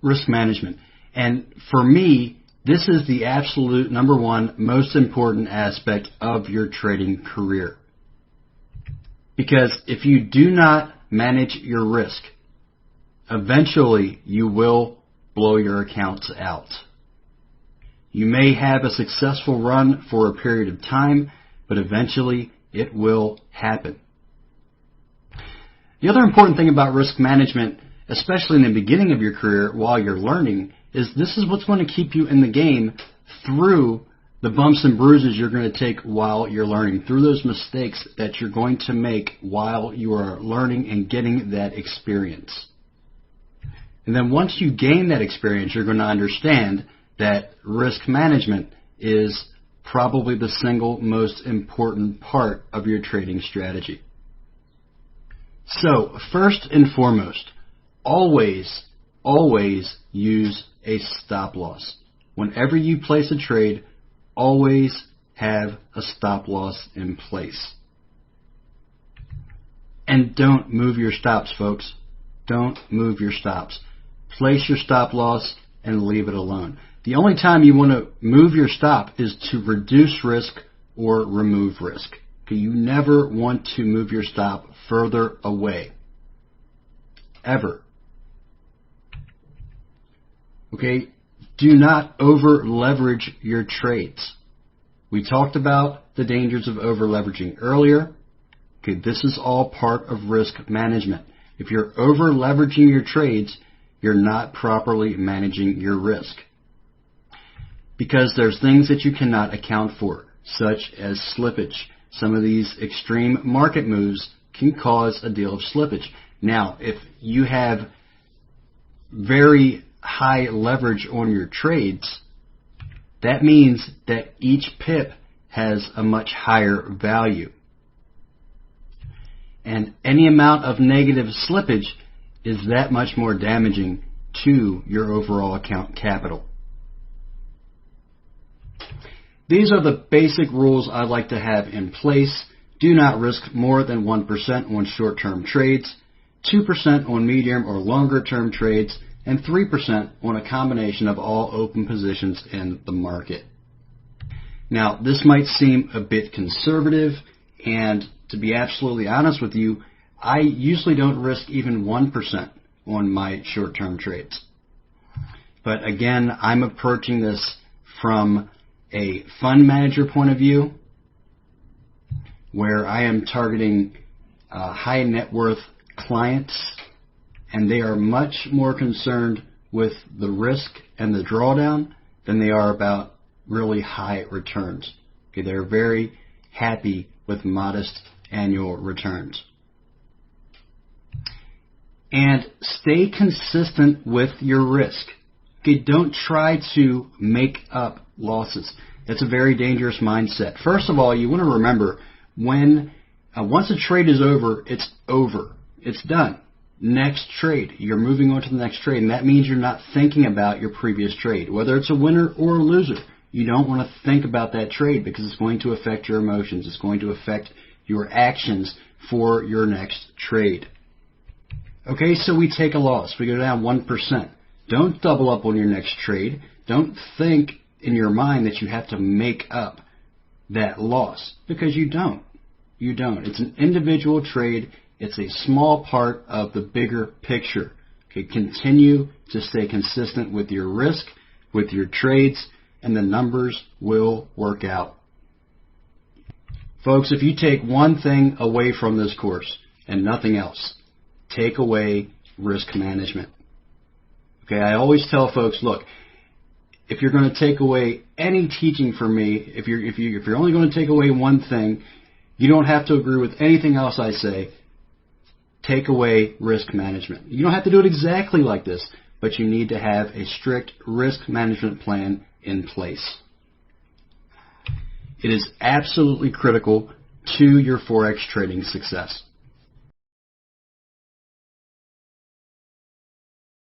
risk management. And for me, this is the absolute number one most important aspect of your trading career. Because if you do not manage your risk, eventually you will blow your accounts out. You may have a successful run for a period of time, but eventually it will happen. The other important thing about risk management, especially in the beginning of your career while you're learning, is this is what's going to keep you in the game through the bumps and bruises you're going to take while you're learning, through those mistakes that you're going to make while you are learning and getting that experience. And then once you gain that experience, you're going to understand that risk management is probably the single most important part of your trading strategy. So, first and foremost, always use a stop loss. Whenever you place a trade, always have a stop loss in place. And don't move your stops, folks. Don't move your stops. Place your stop loss and leave it alone. The only time you want to move your stop is to reduce risk or remove risk. Okay, you never want to move your stop further away. Ever. Okay, do not over leverage your trades. We talked about the dangers of over leveraging earlier. Okay, this is all part of risk management. If you're over leveraging your trades, you're not properly managing your risk. Because there's things that you cannot account for, such as slippage. Some of these extreme market moves can cause a deal of slippage. Now, if you have very high leverage on your trades, that means that each pip has a much higher value. And any amount of negative slippage is that much more damaging to your overall account capital. These are the basic rules I like to have in place. Do not risk more than 1% on short-term trades, 2% on medium or longer-term trades, and 3% on a combination of all open positions in the market. Now, this might seem a bit conservative, and to be absolutely honest with you, I usually don't risk even 1% on my short-term trades. But again, I'm approaching this from a fund manager point of view, where I am targeting high net worth clients, and they are much more concerned with the risk and the drawdown than they are about really high returns. Okay, they're very happy with modest annual returns. And stay consistent with your risk. Okay, don't try to make up losses. That's a very dangerous mindset. First of all, you want to remember when once a trade is over, it's over. It's done. Next trade. You're moving on to the next trade, and that means you're not thinking about your previous trade. Whether it's a winner or a loser, you don't want to think about that trade because it's going to affect your emotions. It's going to affect your actions for your next trade. Okay, so we take a loss. We go down 1%. Don't double up on your next trade. Don't think in your mind that you have to make up that loss, because you don't. You don't. It's an individual trade. It's a small part of the bigger picture. Okay, continue to stay consistent with your risk, with your trades, and the numbers will work out. Folks, if you take one thing away from this course and nothing else, take away risk management. Okay, I always tell folks, look, if you're going to take away any teaching from me, if you're only going to take away one thing, you don't have to agree with anything else I say. Take away risk management. You don't have to do it exactly like this, but you need to have a strict risk management plan in place. It is absolutely critical to your Forex trading success.